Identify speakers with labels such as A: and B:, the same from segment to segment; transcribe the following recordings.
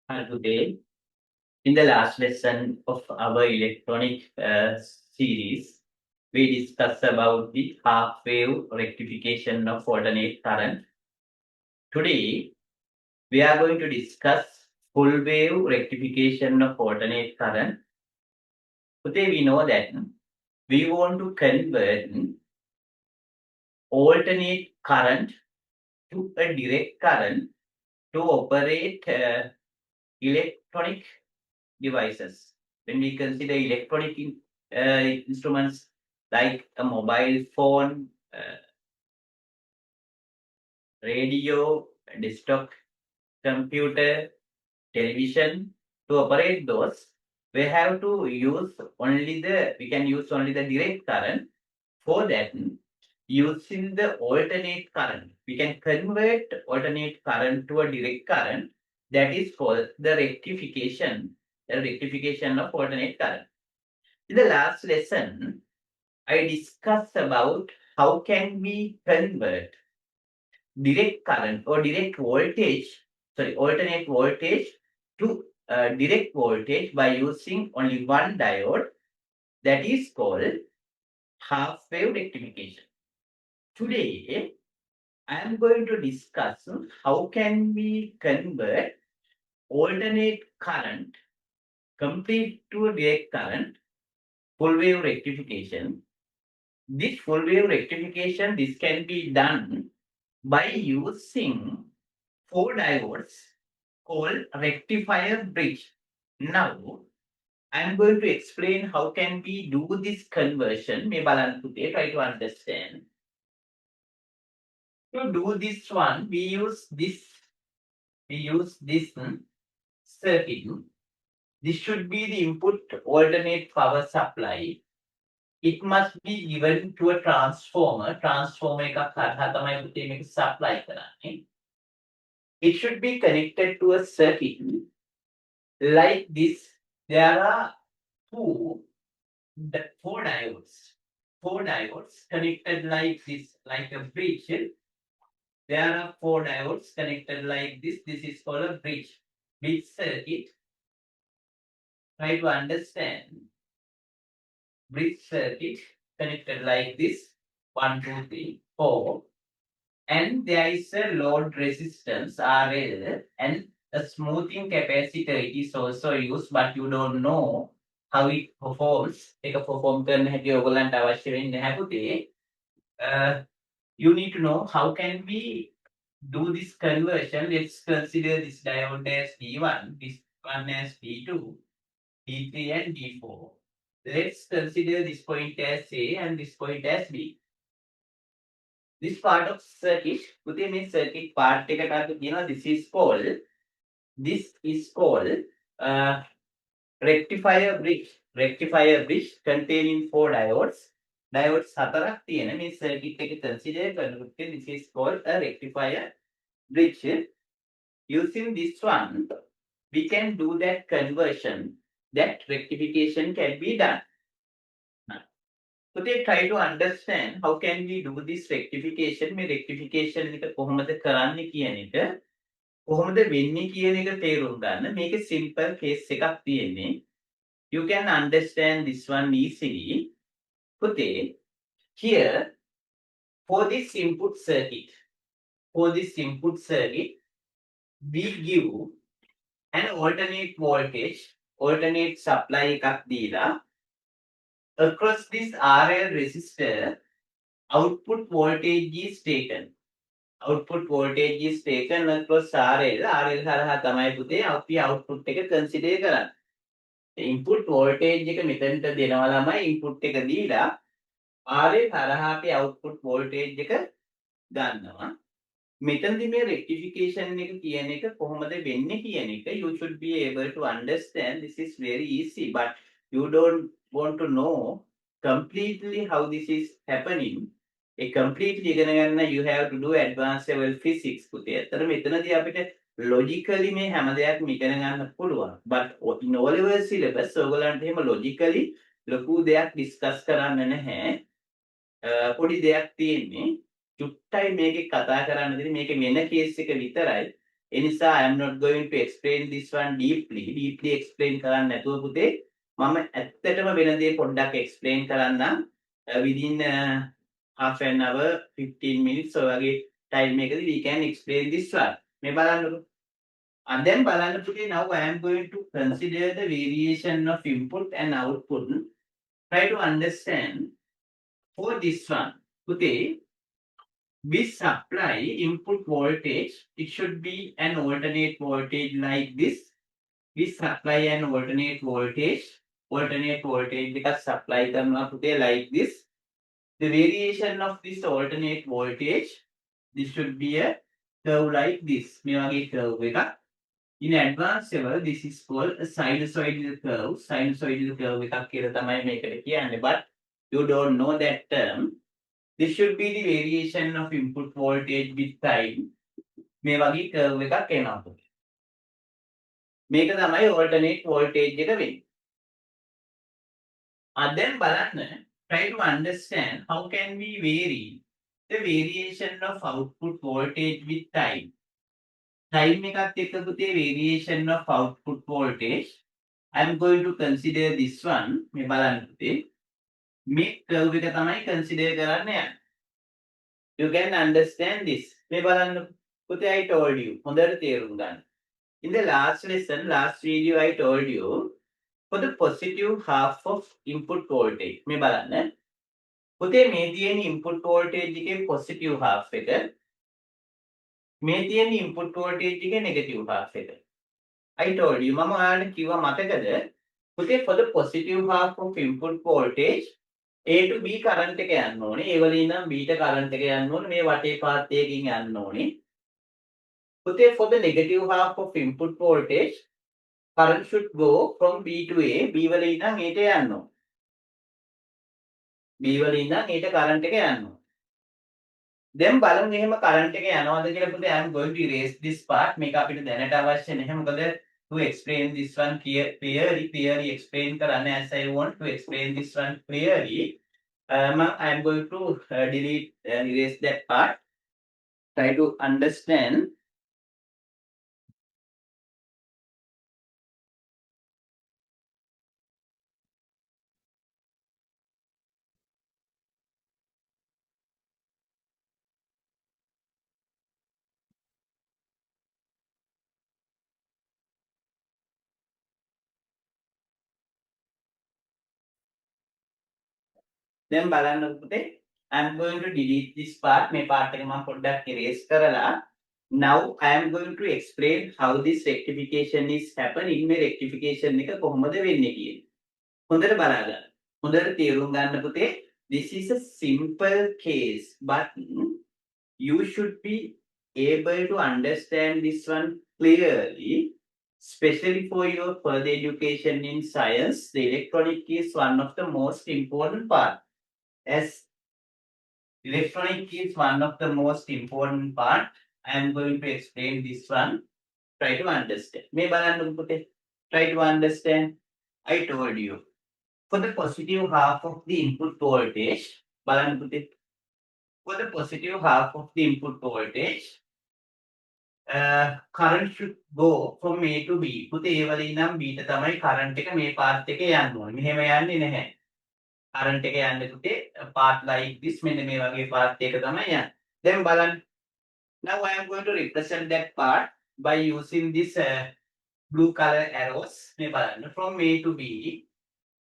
A: Today, in the last lesson of our electronic series, we discussed about the half wave rectification of alternate current. Today, we are going to discuss full wave rectification of alternate current. Today, we know that we want to convert alternate current to a direct current to operate electronic devices. When we consider electronic instruments like a mobile phone, radio, desktop computer, television, to operate those, we have to use we can use only the direct current. For that, using the alternate current, we can convert alternate current to a direct current. That is called the rectification of alternate current. In the last lesson, I discussed about how can we convert direct current or alternate voltage to direct voltage by using only one diode, that is called half wave rectification. Today, I am going to discuss how can we convert alternate current complete to a direct current, full wave rectification. This full wave rectification, this can be done by using four diodes called rectifier bridge. Now, I am going to explain how can we do this conversion. May balan today try to understand. To do this one, we use this circuit. This should be the input alternate power supply. It must be given to a transformer. Transformer එකක් හරහා තමයි පුතේ මේක supply කරන්නේ. It should be connected to a circuit like this. There are four diodes. Four diodes connected like this, like a bridge. There are four diodes connected like this. This is called a bridge circuit. Try to understand. Bridge circuit connected like this. 1, 2, 3, 4. And there is a load resistance RL and a smoothing capacitor. It is also used, but you don't know how it performs. ඒක perform කරන හැටි ඔයගොල්ලන්ට අවශ්‍ය වෙන්නේ නැහැ පුතේ. You need to know how can we do this conversion. Let's consider this diode as D1, this one as D2, D3 and D4. Let's consider this point as A and this point as B. This part of circuit, පුතේ මේ circuit part එකට අපි කියනවා this is called rectifier bridge. Rectifier bridge containing four diodes. Diodes හතරක් තියෙන මේ circuit එක consider කරනකොට this is called a rectifier bridge. Using this one, we can do that conversion. That rectification can be done. So they try to understand how can we do this rectification. මේ rectification එක කොහොමද කරන්නේ කියන එක, කොහොමද වෙන්නේ කියන එක තේරුම් ගන්න. මේක simple case එකක් තියෙන්නේ. You can understand this one easily. පුතේ, here for this input circuit, we give an alternate voltage, alternate supply එකක් දීලා across this RL resistor, output voltage is taken. Output voltage is taken across RL. RL හරහා තමයි පුතේ අපි output එක consider කරන්නේ. Input voltage එක මෙතනට දෙනවා ළමයි input එක දීලා RL හරහා අපි output voltage එක ගන්නවා. මෙතනදී මේ rectification එක කියන එක කොහොමද වෙන්නේ කියන එක you should be able to understand. This is very easy, but you don't want to know completely how this is happening. A completely ඉගෙන ගන්න you have to do advanced level physics පුතේ. අතන මෙතනදී අපිට logically මේ හැම දෙයක්ම ඉගෙන ගන්න පුළුවන්. But in O level syllabus ඔයගොල්ලන්ට එහෙම logically ලොකු දෙයක් discuss කරන්න නැහැ. පොඩි දෙයක් තියෙන්නේ. චුට්ටයි මේකේ කතා කරන්න දෙන්නේ මේක වෙන කේස් එක විතරයි. එනිසා I am not going to explain this one deeply explain කරන්න නැතුව පුතේ මම ඇත්තටම වෙන දේ පොඩ්ඩක් explain කරන්නම් within half an hour 15 minutes ඔය වගේ time එකදී we can explain this one මේ බලන්නකෝ and then බලන්න පුතේ now I am going to consider the variation of input and output try to understand for this one පුතේ we supply input voltage, it should be an alternate voltage like this. We supply an alternate voltage because supply like this. The variation of this alternate voltage, this should be a curve like this. Curve. In advanced level, this is called a sinusoidal curve. Sinusoidal curve, but you don't know that term. This should be the variation of input voltage with time. මේ වගේ curve එකක් එනවා. මේක තමයි alternate voltage එක වෙන්නේ. then බලන්න try to understand how can we vary the variation of output voltage with time. Time එකත් එක්ක පුතේ variation of output voltage. I am going to consider this one. මේ බලන්න පුතේ. මේ curve එක තමයි consider කරන්න යන්නේ. You can understand this. මේ බලන්න පුතේ I told you. හොඳට තේරුම් ගන්න. In the last lesson, last video I told you for the positive half of input voltage. මේ බලන්න. පුතේ මේ තියෙන input voltage එකේ positive half එක. මේ තියෙන input voltage එකේ negative half එක. I told you. මම ඔයාලට කිව්වා මතකද? පුතේ for the positive half of input voltage A to B current එක යන්න ඕනේ. A වලින් නම් B ට current එක යන්න ඕනේ. මේ වටේ path එකකින් යන්න ඕනේ. පුතේ for the negative half of input voltage current should go from B to A. B වලින් නම් A ට යන්න ඕනේ. B වලින් නම් A ට current එක යන්න ඕනේ. then බලමු එහෙම current එක යනවාද කියලා පුතේ I am going to erase this part. මේක අපිට දැනට අවශ්‍ය නැහැ. මොකද to explain this one clearly explain karana as I want to explain this one clearly. I am going to delete erase that part. Try to understand. Then බලන්න පුතේ I am going to delete this part. මේ part එක මම පොඩ්ඩක් erase කරලා now I am going to explain how this rectification is happening. මේ rectification එක කොහොමද වෙන්නේ කියන්නේ. හොඳට බලා ගන්න. හොඳට තේරුම් ගන්න පුතේ. This is a simple case but you should be able to understand this one clearly. Especially for your further education in science, the electronic is one of the most important part. As electronic is one of the most important part, I am going to explain this one. Try to understand. May බලන්න පුතේ. Try to understand. I told you. For the positive half of the input voltage, බලන්න පුතේ. For the positive half of the input voltage, current should go from A to B. පුතේ A වලින් නම් B ට තමයි current එක මේ path එකේ යන්න ඕනේ. මෙහෙම යන්නේ නැහැ. current එක යන්නේ පුතේ path like this මෙන්න මේ වගේ path එක තමයි යන්නේ. Then බලන්න. Now I am going to represent that part by using this blue color arrows. මේ බලන්න from A to B.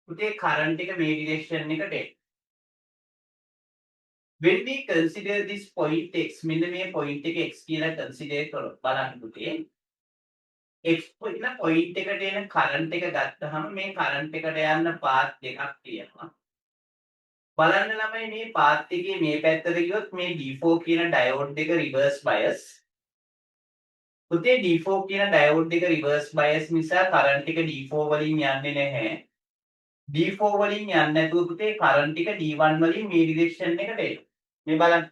A: පුතේ current එක මේ direction එකට එයි. When we consider this point x, මෙන්න මේ point එක x කියලා consider කරොත් බලන්න පුතේ x කියන point එකට එන current එක ගත්තහම මේ current එකට යන්න path දෙකක් තියෙනවා. බලන්න ළමයි මේ path එකේ මේ පැත්තට ගියොත් මේ D4 කියන diode එක reverse bias. පුතේ D4 කියන diode එක reverse bias නිසා current එක D4 වලින් යන්නේ නැහැ. D4 වලින් යන්නේ නැතුව පුතේ current එක D1 වලින් මේ direction එකට එනවා. මේ බලන්න.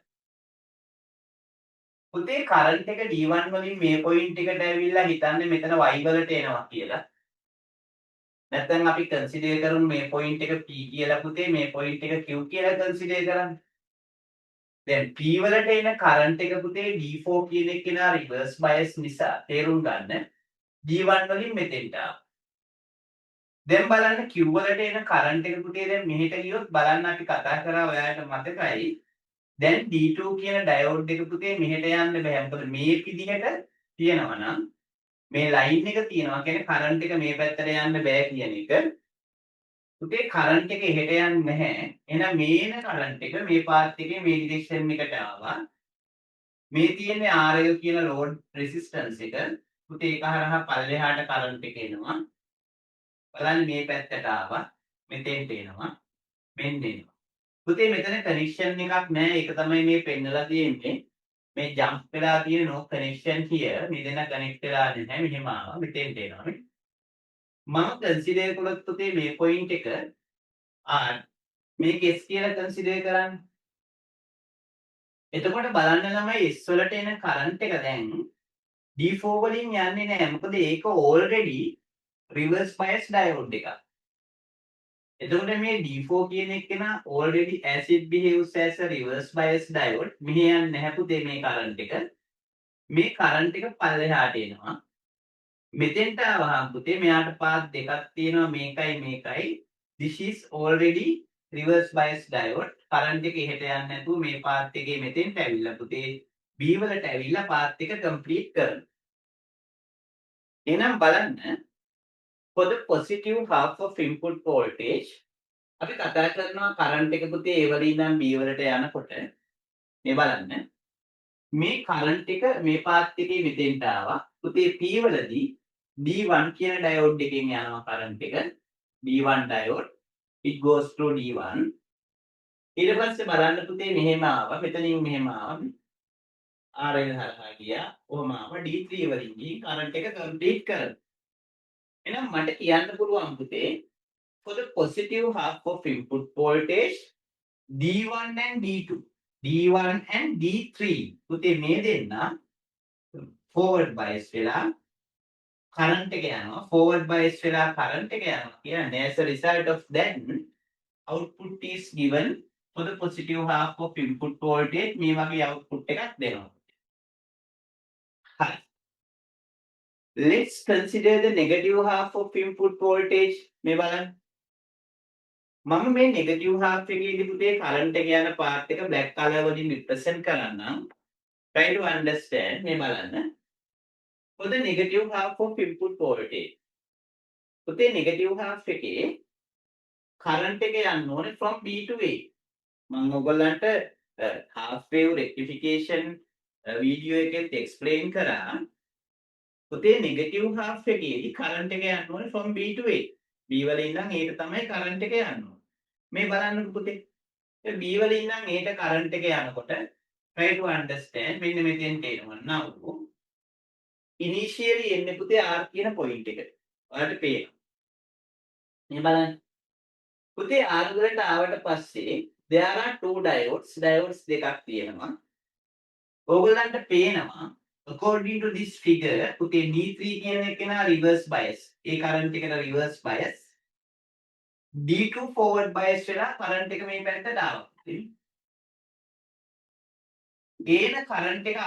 A: පුතේ current එක D1 වලින් මේ point එකට ඇවිල්ලා හිතන්නේ මෙතන y වලට එනවා කියලා. නැත්නම් අපි consider කරමු මේ point එක P කියලා පුතේ මේ point එක Q කියලා consider කරන්න. දැන් P වලට එන කරන්ට් එක පුතේ D4 කියන එක කෙනා රිවර්ස් බයස් නිසා තේරුම් ගන්න D1 වලින් මෙතෙන්ට ආවා. දැන් බලන්න Q වලට එන කරන්ට් එක පුතේ දැන් මෙහෙට ගියොත් බලන්න අපි කතා කරා ඔයාලට මතකයි. දැන් D2 කියන ඩයෝඩ් එක පුතේ මෙහෙට යන්න බෑ. මොකද මේ විදිහට තියෙනවා නම් මේ ලයින් එක තියෙනවා කියන්නේ කරන්ට් එක මේ පැත්තට යන්න බෑ කියන එක. පුතේ කරන්ට් එක එහෙට යන්නේ නැහැ. එහෙනම් මේ එන කරන්ට් එක මේ පාත් එකේ මේ ඩිරෙක්ෂන් එකට ආවා. මේ තියෙන්නේ RL කියන ලෝඩ් රෙසිස්ටන්ස් එක. පුතේ ඒක හරහා පල්ලෙහාට කරන්ට් එක එනවා. බලන්න මේ පැත්තට ආවා. මෙතෙන්ට එනවා. මෙන්න එනවා. පුතේ මෙතන කනෙක්ෂන් එකක් නැහැ. ඒක තමයි මේ පෙන්නලා තියෙන්නේ. මේ ජම්ප් වෙලා තියෙන no connection here. මේ දෙන්න කනෙක්ට් වෙලා නැහැ. මෙහෙම ආවා. මෙතෙන්ට එනවා. මම කන්සිඩර් කළොත් පුතේ මේ පොයින්ට් එක R මේක S කියලා කන්සිඩර් කරන්න. එතකොට බලන්න ළමයි S වලට එන කරන්ට් එක දැන් D4 වලින් යන්නේ නැහැ. මොකද ඒක already reverse bias diode එකක්. එතකොට මේ D4 කියන එක නා already as it behaves as a reverse bias diode. මෙහෙ යන්නේ නැහැ පුතේ මේ කරන්ට් එක. මේ කරන්ට් එක පල්ලෙහාට එනවා. මෙතෙන්ට ආවහම පුතේ මෙයාට පාත් දෙකක් තියෙනවා මේකයි මේකයි. This is already reverse bias diode. Current එක එහෙට යන්නේ නැතුව මේ පාත් එකේ මෙතෙන්ට ඇවිල්ලා පුතේ B වලට ඇවිල්ලා පාත් එක කම්ප්ලීට් කරනවා. එහෙනම් බලන්න for the positive half of input voltage අපි කතා කරනවා කරන්ට් එක පුතේ A වලින් ඉඳන් B වලට යනකොට මේ බලන්න මේ කරන්ට් එක මේ පාත් එකේ මෙතෙන්ට ආවා. පුතේ P වලදී D1 කියන ඩයෝඩ් එකෙන් යනවා කරන්ට් එක. D1 diode it goes through D1. ඊට පස්සේ බලන්න පුතේ මෙහෙම ආවා. මෙතනින් මෙහෙම ආවා. RL හරහා ගියා. ඔහම ආවා D3 වලින් ගිහින් කරන්ට් එක කම්ප්ලීට් කරනවා. එහෙනම් මට කියන්න පුළුවන් පුතේ for the positive half of input voltage D1 and D2 D1 and D3 පුතේ මේ දෙන්න forward bias වෙලා current එක යනවා forward bias වෙලා current එක යනවා කියන්නේ as a result of that output is given for the positive half of input voltage මේ වගේ output එකක් දෙනවා. හරි. Let's consider the negative half of input voltage මේ බලන්න. මම මේ නෙගටිව් half එකේදී පුතේ කරන්ට් එක යන පාර්ට් එක black color වලින් represent කරන්නම්. Try to understand මේ බලන්න. for the negative half of input voltage. පුතේ negative half එකේ කරන්ට් එක යන්න ඕනේ from B to A. මම ඔයගොල්ලන්ට half wave rectification වීඩියෝ එකෙත් explain කරා. පුතේ negative half එකේදී කරන්ට් එක යන්න ඕනේ from B to A. B වලින් ඉඳන් A ට තමයි කරන්ට් එක යන්න ඕනේ. මේ බලන්නකො පුතේ. B වලින් ඉඳන් A ට කරන්ට් එක යනකොට try to understand මෙන්න මෙතෙන්ට එනවා. now initially එන්නේ පුතේ R කියන point එකට. ඔයාලට පේනවා. මේ බලන්න. පුතේ R වලට ආවට පස්සේ there are two diodes දෙකක් තියෙනවා. ඕගොල්ලන්ට පේනවා according to this figure පුතේ D3 කියන එක නා reverse bias. ඒ current එකට reverse bias. D2 forward bias වෙලා current එක මේ පැත්තට ආවා. ගේන current එක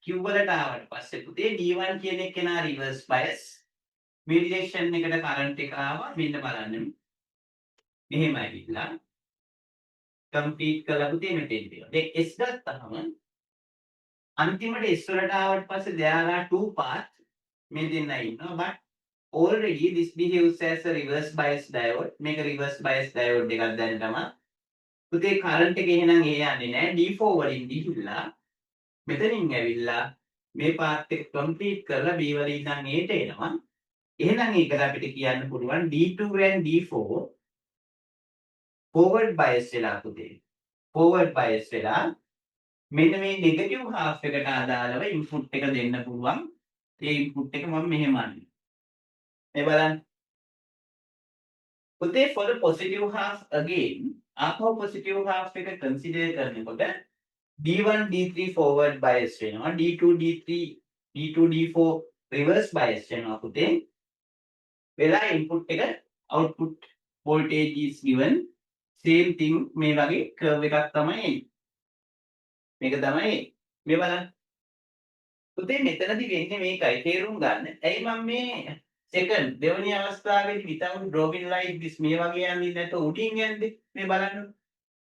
A: Q වලට ආවට පස්සේ පුතේ D1 කියන එක නා reverse bias. මේ direction එකට current එක ආවා. මෙන්න බලන්න. මෙහෙම ඇවිල්ලා complete කළා පුතේ මෙතෙන්ට එනවා. දැන් S ගත්තාම අන්තිමට S වලට ආවට පස්සේ there are two paths මේ දෙන්න ඉන්නවා but already this behaves as a reverse bias diode මේක reverse bias diode එකක් දැනටම පුතේ current එක එහෙනම් ඒ යන්නේ නැහැ D4 වලින් ගිහිල්ලා මෙතනින් ඇවිල්ලා මේ path එක complete කරලා B වලින් ඉඳන් Aට එනවා එහෙනම් ඒකට අපිට කියන්න පුළුවන් D2 and D4 forward bias වෙලා පුතේ forward bias වෙලා මෙන්න මේ නෙගටිව් half එකට අදාළව ඉන්පුට් එක දෙන්න පුළුවන්. ඒ ඉන්පුට් එක මම මෙහෙම අන්නේ. මේ බලන්න. පුතේ for the positive half again ආපහු positive half එක consider කරනකොට D1 D3 forward bias වෙනවා. D2 D3 D2 D4 reverse bias වෙනවා පුතේ. වෙලා ඉන්පුට් එක output voltage is given same thing මේ වගේ curve එකක් තමයි එන්නේ. මේක තමයි මේ බලන්න. පුතේ මෙතනදී වෙන්නේ මේකයි තේරුම් ගන්න. ඇයි මම මේ සෙකන්ඩ් දෙවෙනි අවස්ථාවේදී without drawing like this මේ වගේ යන්නේ නැත්නම් උඩින් යන්නේ මේ බලන්න.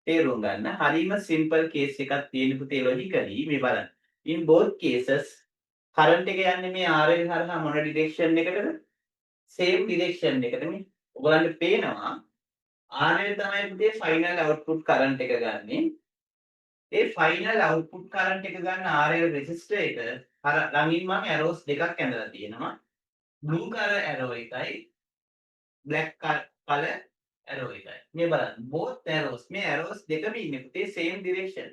A: තේරුම් ගන්න. හරිම සිම්පල් කේස් එකක් තියෙන පුතේ ලොජිකලි මේ බලන්න. in both cases current එක යන්නේ මේ RL හරහා මොන ඩිරෙක්ෂන් එකකටද? same direction එකට මේ. ඔයගලන්ට පේනවා RL තමයි පුතේ final output current එක ගන්නෙ. ඒ final output current එක ගන්න RL resistor එක අර ළඟින් මම arrows දෙකක් ඇඳලා තියෙනවා. blue color arrow එකයි black color arrow එකයි. මේ බලන්න both arrows මේ arrows දෙකම ඉන්නේ පුතේ same direction.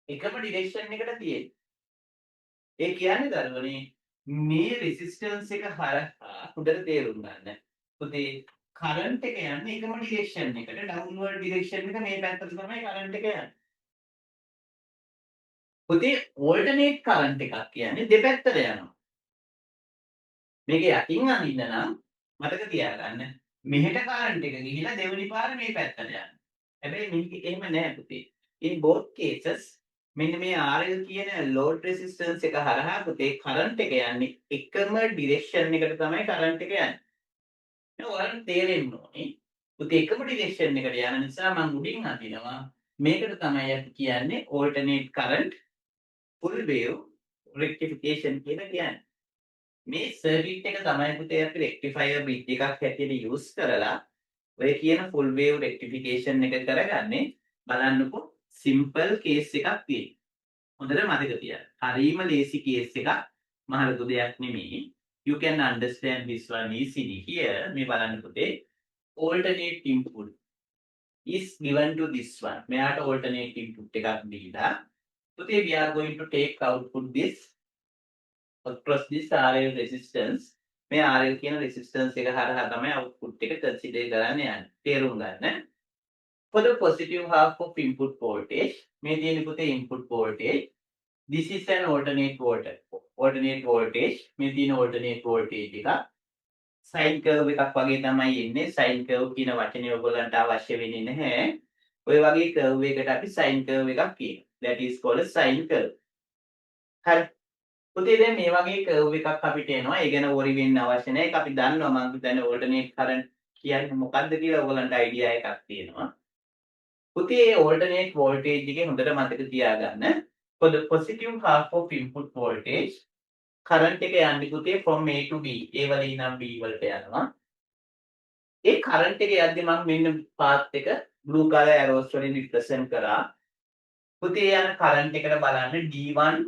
A: එකම direction එකට තියෙන්නේ. ඒ කියන්නේ දරුවනේ මේ resistance එක හරහා උඩට තේරුම් ගන්න. පුතේ current එක යන්නේ එකම direction එකට downward direction එක මේ පැත්තට තමයි current එක යන්නේ. පුතේ alternate current එකක් කියන්නේ දෙපැත්තට යනවා. මේක යටින් අඳින්න නම් මතක තියාගන්න මෙහෙට current එක ගිහිලා දෙවෙනි පාර මේ පැත්තට යනවා. හැබැයි මේක එහෙම නෑ පුතේ. in both cases මෙන්න මේ RL කියන load resistance එක හරහා පුතේ current එක යන්නේ එකම direction එකට තමයි current එක යන්නේ. මේ ඔයාලට තේරෙන්න ඕනේ. පුතේ එකම direction එකට යන නිසා මම උඩින් අඳිනවා. මේකට තමයි අපි කියන්නේ alternate current full wave rectification කියලා කියන්නේ. මේ සර්කිට් එක තමයි පුතේ අපි rectifier bit එකක් හැටියට use කරලා ඔය කියන full wave rectification එක කරගන්නේ. බලන්නකෝ simple case එකක් තියෙනවා. හොඳට මතක තියාගන්න. හරිම lazy case එකක්. මහ ලොකු දෙයක් නෙමෙයි. You can understand this one easily here. මේ බලන්න පුතේ alternate input is given to this one. මෙයාට alternate input එකක් දීලා පුතේ we are going to take output this across this RL resistance. මේ RL කියන resistance එක හරහා තමයි output එක consider කරන්න යන්නේ. තේරුම් ගන්න. For the positive half of input voltage, මේ තියෙන පුතේ input voltage. This is an alternate voltage. Alternate voltage. මේ තියෙන alternate voltage එක. Sine curve එකක් වගේ තමයි එන්නේ. Sine curve කියන වචනේ ඔයගොල්ලන්ට අවශ්‍ය වෙන්නේ නැහැ. ඔය වගේ curve එකකට අපි sine curve එකක් කියනවා. That is called a sine curve. හරි. පුතේ දැන් මේ වගේ curve එකක් අපිට එනවා. ඒ ගැන worry වෙන්න අවශ්‍ය නැහැ. ඒක අපි දන්නවා මම හිතන්නේ alternate current කියන්නේ මොකක්ද කියලා ඔයගොල්ලන්ට idea එකක් තියෙනවා. පුතේ alternate voltage එකේ හොඳට මතක තියාගන්න. For the positive half of input voltage current එක යන්නේ පුතේ from A to B. A වල ඉඳන් B වලට යනවා. ඒ current එක යද්දි මම මෙන්න path එක blue color arrows වලින් represent කරා. පුතේ යන current එකට බලන්න D1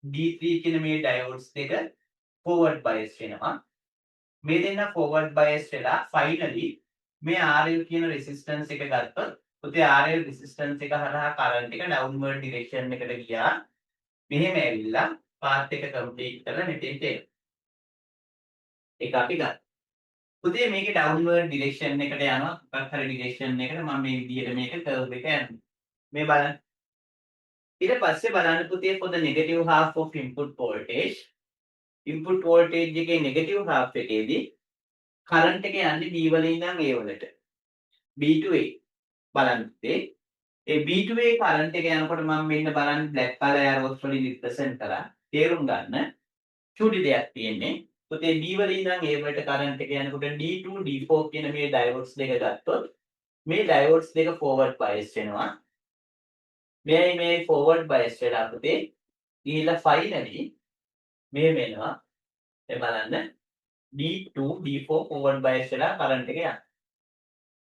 A: D3 කියන මේ diodes දෙක forward bias වෙනවා. මේ දෙන්න forward bias වෙලා finally මේ RL කියන resistance එක ගත්තොත් පුතේ RL resistance එක හරහා current එක downward direction එකට ගියා. මෙහෙම ඇවිල්ලා path එක complete කරලා මෙතෙන්ට එනවා. ඒක අපි ගන්න. පුතේ මේකේ downward direction එකට යනවා. මොකක් හරි direction එකට මම මේ විදිහට මේක curve එක යනවා. මේ බලන්න. ඊට පස්සේ බලන්න පුතේ for the negative half of input voltage එකේ negative half එකේදී current එක යන්නේ B වල ඉඳන් A වලට. B to A බලන්න පුතේ. ඒ B to A current එක යනකොට මම මෙන්න බලන්න black color arrows වලින් represent කරා. තේරුම් ගන්න. චූටි දෙයක් තියෙන්නේ. පුතේ B වල ඉඳන් A වලට current එක යනකොට D2 D4 කියන මේ diodes දෙක ගත්තොත් මේ diodes දෙක forward bias වෙනවා. මේ forward bias වෙලා පුතේ ගිහිල්ලා finally මේ වෙනවා. ඒ බලන්න D2 D4 forward bias වෙලා current එක යනවා.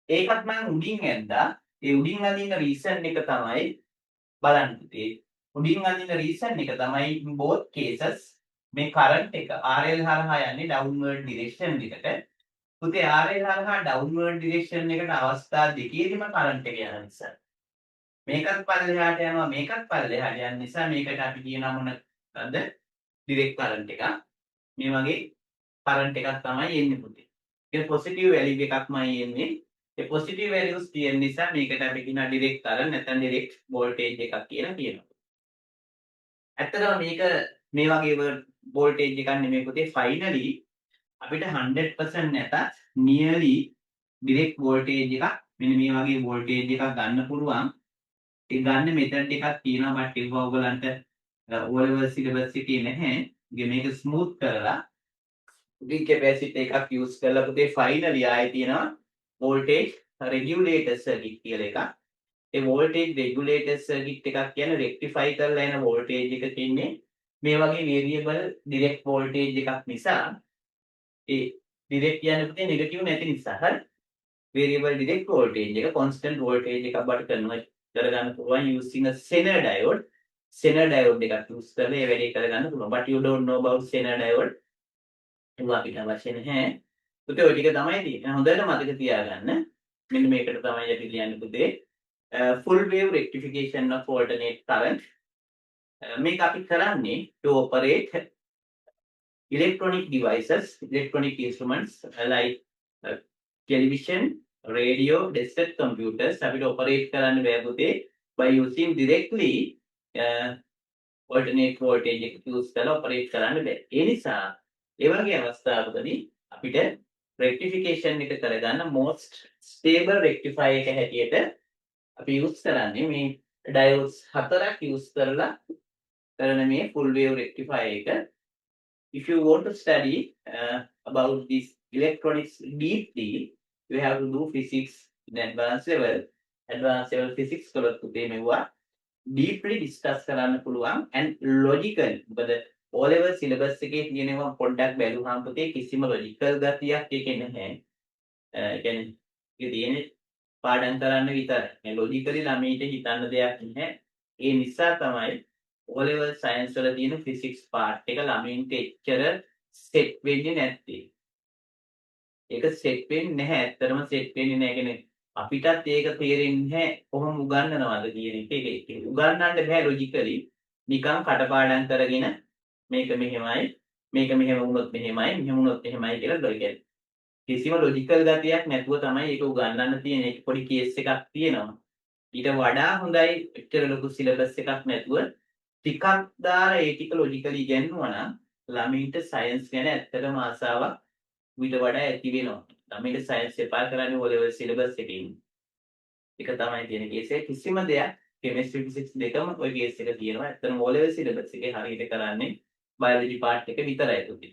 A: ඒකත් මම උඩින් ඇද්දා. ඒ උඩින් අඳින්න reason එක තමයි බලන්න පුතේ. උඩින් අඳින්න reason එක තමයි in both cases මේ current එක RL හරහා යන්නේ downward direction එකට. පුතේ RL හරහා downward direction එකට අවස්ථා දෙකේදීම current එක යන නිසා. මේකත් පල්ලෙහාට යනවා මේකත් පල්ලෙහාට යන නිසා මේකට අපි කියනවා මොනවද? direct current එකක්. මේ වගේ current එකක් තමයි එන්නේ පුතේ. ඒක positive value එකක්මයි එන්නේ. ඒ positive values තියෙන නිසා මේකට අපි කියනවා direct current නැත්නම් direct voltage එකක් කියලා කියනවා. ඇත්තටම මේක මේ වගේ voltage එකක් නෙමෙයි පුතේ. finally අපිට 100% නැතත් nearly direct voltage එකක් මෙන්න මේ වගේ voltage එකක් ගන්න පුළුවන්. ඒ ගන්න මෙතන ටිකක් තියෙනවා බට් ඒක ඔයගලන්ට O level syllabus එකේ නැහැ. මේක ස්මූත් කරලා big capacity එකක් use කරලා පුතේ finally ආයේ තියෙනවා voltage regulator circuit කියලා එකක්. ඒ voltage regulator circuit එකක් කියන්නේ rectify කරලා එන voltage එක තින්නේ මේ වගේ variable direct voltage එකක් නිසා ඒ direct කියන්නේ පුතේ negative නැති නිසා හරි variable direct voltage එක constant voltage එකක් බට convert කරගන්න පුළුවන් using a Zener diode. Zener diode එකක් use කරලා ඒ වැඩේ කරගන්න පුළුවන්. But you don't know about Zener diode. ඒක අපිට අවශ්‍ය නැහැ. පුතේ ඔය ටික තමයි තියෙන්නේ. හොඳට මතක තියාගන්න. මෙන්න මේකට තමයි අපි කියන්නේ පුතේ full wave rectification of alternate current. මේක අපි කරන්නේ to operate electronic devices, electronic instruments like television, radio, desktop computers අපිට operate කරන්න බෑ පුතේ by using directly alternate voltage එක use කරලා operate කරන්න බෑ. ඒ නිසා ඒ වගේ අවස්ථාවකදී අපිට rectification එක කරගන්න most stable rectifier එක හැටියට අපි use කරන්නේ මේ diodes 4ක් use කරලා කරන මේ full wave rectifier එක. If you want to study about this electronics deeply, you have to do physics in advanced level. Advanced level physics කරොත් පුතේ මෙවුවා deeply discuss කරන්න පුළුවන් and logical. මොකද O level syllabus එකේ තියෙනවා පොඩ්ඩක් බැලුවාම පුතේ කිසිම logical ගතියක් ඒකේ නැහැ. ඒ කියන්නේ ඒක තියෙන්නේ පාඩම් කරන්න විතරයි. මේ logically ළමයිට හිතන්න දෙයක් නැහැ. ඒ නිසා තමයි O level science වල තියෙන physics part එක ළමයින්ට එච්චර set වෙන්නේ නැත්තේ. ඒක set වෙන්නේ නැහැ. ඇත්තටම set වෙන්නේ නැහැ කියන්නේ අපිටත් ඒක තේරෙන්නේ නැහැ කොහොම උගන්වනවද කියන එක. ඒක උගන්වන්න බෑ logically. නිකන් කටපාඩම් කරගෙන මේක මෙහෙමයි මේක මෙහෙම වුණොත් මෙහෙමයි මෙහෙම වුණොත් මෙහෙමයි කියලා කියන්නේ. කිසිම logical ගතියක් නැතුව තමයි ඒක උගන්වන්න තියෙන්නේ. ඒක පොඩි case එකක් තියෙනවා. ඊට වඩා හොඳයි එච්චර ලොකු syllabus එකක් නැතුව ටිකක් දාලා ඒ ටික logically ඉගෙනුවා නම් ළමයින්ට science ගැන ඇත්තටම ආසාවක් ඊට වඩා ඇති වෙනවා. ළමයින්ට science එපා කරන්නේ O level syllabus එකකින්. ඒක තමයි තියෙන case එක. කිසිම දෙයක් chemistry physics දෙකම ওই case එක තියෙනවා. ඇත්තටම O level syllabus එකේ හරියට කරන්නේ biology part එක විතරයි තුති.